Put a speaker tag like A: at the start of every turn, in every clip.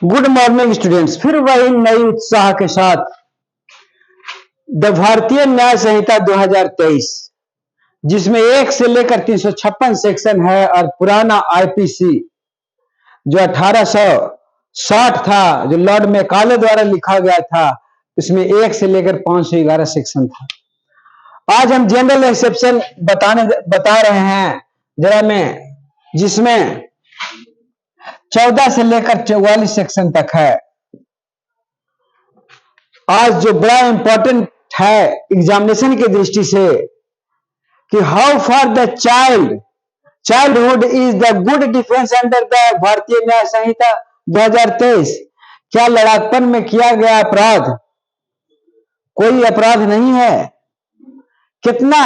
A: Good morning students, फिर वही नई उत्साह के साथ द भारतीय न्याय संहिता 2023, जिसमें 1 से लेकर 356 सेक्शन है और पुराना आईपीसी जो 1860 था, जो लॉर्ड मैकाले द्वारा लिखा गया था, उसमें 1 से लेकर 511 सेक्शन था। आज हम जनरल एक्सेप्शन बता रहे हैं जरा में, जिसमें 14 से लेकर 44 सेक्शन तक है। आज जो बड़ा इंपॉर्टेंट है एग्जामिनेशन की दृष्टि से कि how for the childhood is the good defence under the भारतीय न्याय संहिता 2023। क्या लड़ाकपन में किया गया अपराध कोई अपराध नहीं है? कितना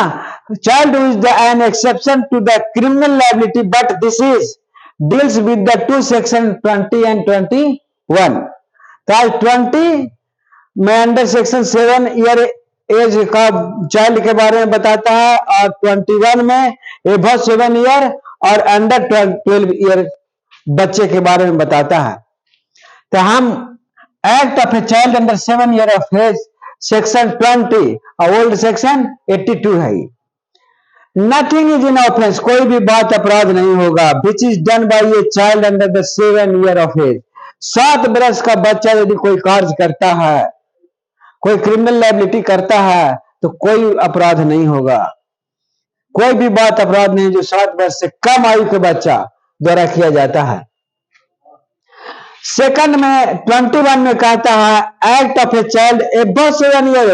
A: childhood is the an exception to the criminal liability, but this is deals with the 2 section 20 and 21। तो आज 20 में अंडर सेक्शन 7 ईयर एज का चाइल्ड के बारे में बताता है और 21 में एबव 7 ईयर और अंडर 12 ईयर बच्चे के बारे में बताता है। तो हम act of a child under 7 year of age section 20 और ओल्ड सेक्शन 82 है। नथिंग इज इन ऑफेंस, कोई भी बात अपराध नहीं होगा, which is done by a child under the 7 year of age. 7 वर्ष का बच्चा यदि कोई कार्य करता है, कोई क्रिमिनल लायबिलिटी करता है, तो कोई अपराध नहीं होगा। कोई भी बात अपराध नहीं जो 7 वर्ष से कम आयु के बच्चा द्वारा किया जाता है। सेकंड में 21 में कहता है act of a child above 7 year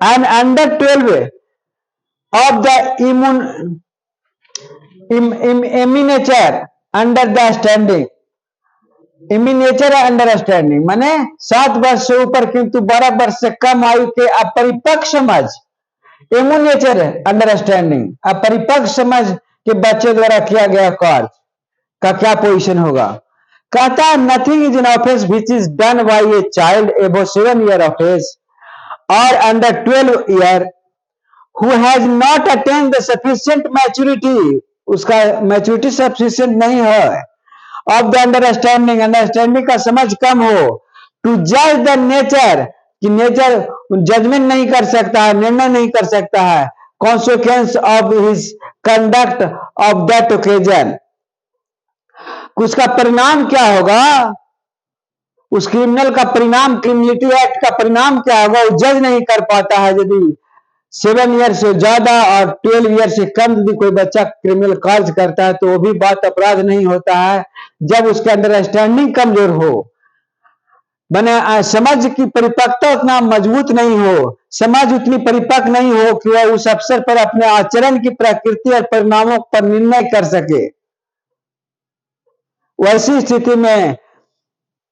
A: and under 12 of the immature under the standing. Immature understanding माने 7 वर्ष से ऊपर किंतु 12 वर्ष से कम आयु के अपरिपक्व समझ। इम्यूनेचर अंडरस्टैंडिंग, अपरिपक्व समझ के बच्चे द्वारा किया गया कार्य का क्या पोजीशन होगा? कहता है nothing is an offence which is done by a child above 7 year of age और under 12 year who has not attained the sufficient maturity. उसका मैच्योरिटी सफिशिएंट नहीं है। ऑफ द अंडरस्टैंडिंग का समझ कम हो। टू जज द नेचर, कि nature judgement नहीं कर सकता है, निर्णय नहीं कर सकता है। Consequence of his conduct of that occasion, उसका परिणाम क्या होगा, उस क्रिमिनल का परिणाम, क्रिमिनलिटी एक्ट का परिणाम क्या होगा, वो जज नहीं कर पाता है। यदि 7 ईयर से ज्यादा और 12 ईयर से कम यदि कोई बच्चा क्रिमिनल कार्य करता है तो वो भी बात अपराध नहीं होता है जब उसके अंडरस्टैंडिंग कमजोर हो, बने समझ की परिपक्वता उतना मजबूत नहीं हो, समझ उतनी परिपक्व नहीं हो कि वह उस अवसर पर अपने आचरण की प्रकृति और परिणामों पर निर्णय कर सके। वैसी स्थिति में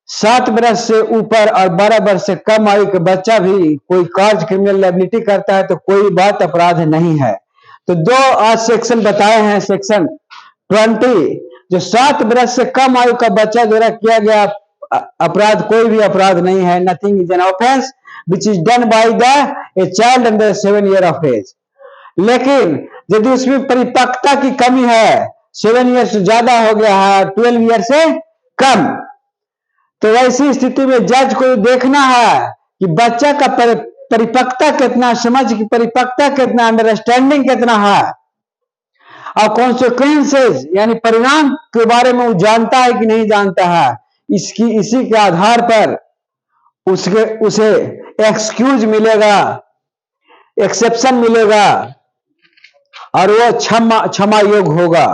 A: 7 वर्ष से ऊपर और 12 वर्ष से कम आयु के बच्चा भी कोई कार्य क्रिमिनल लायबिलिटी करता है तो कोई बात अपराध नहीं है। तो 2 आज सेक्शन बताए हैं। सेक्शन 20 जो 7 वर्ष से कम आयु का बच्चा द्वारा किया गया अपराध कोई भी अपराध नहीं है। Nothing is an offence which is done by the a child under 7 year of age. लेकिन यदि उसमें परिपक्वता की कमी है, 7 ईयर से ज्यादा हो गया है, 12 ईयर से कम, तो ऐसी स्थिति में जज को देखना है कि बच्चा का परिपक्वता कितना, समझ की परिपक्वता कितना, अंडरस्टैंडिंग कितना है और कॉन्सिक्वेंसेस यानी परिणाम के बारे में वो जानता है कि नहीं जानता है। इसी के आधार पर उसे एक्सक्यूज मिलेगा, एक्सेप्शन मिलेगा और वो क्षमा योग्य होगा।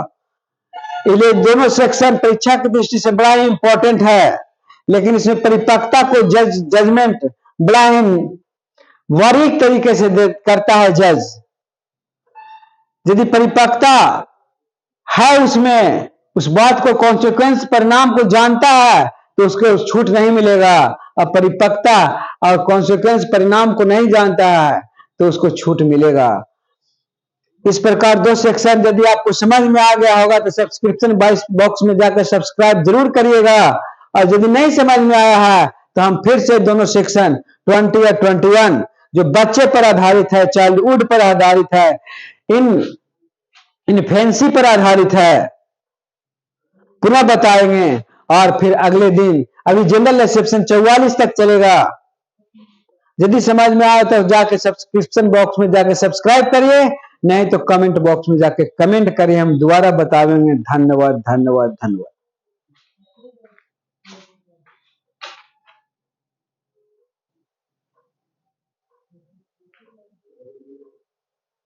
A: इसलिए दोनों सेक्शन परीक्षा की दृष्टि से बड़ा ही इंपॉर्टेंट है, लेकिन इसमें परिपक्वता को जजमेंट बड़ा ही बारीक तरीके से करता है जज। यदि परिपक्वता है उसमें, उस बात को कॉन्सिक्वेंस परिणाम को जानता है तो उसको छूट नहीं मिलेगा, और परिपक्वता और कॉन्सिक्वेंस परिणाम को नहीं जानता है तो उसको छूट मिलेगा। इस प्रकार 2 सेक्शन यदि आपको समझ में आ गया होगा तो सब्सक्रिप्शन बॉक्स में जाकर सब्सक्राइब जरूर करिएगा, और यदि नहीं समझ में आया है तो हम फिर से दोनों सेक्शन 20 और 21 जो बच्चे पर आधारित है, चाइल्डहुड पर आधारित है, इन्फेंसी पर आधारित है, पुनः बताएंगे और फिर अगले दिन अभी जनरल सेक्शन 44 तक चलेगा। यदि समझ में आए तो जाके सब्सक्रिप्शन बॉक्स में जाके सब्सक्राइब करिए, नहीं तो कमेंट बॉक्स में जाके कमेंट करिए, हम दोबारा बताएंगे। धन्यवाद धन्यवाद धन्यवाद।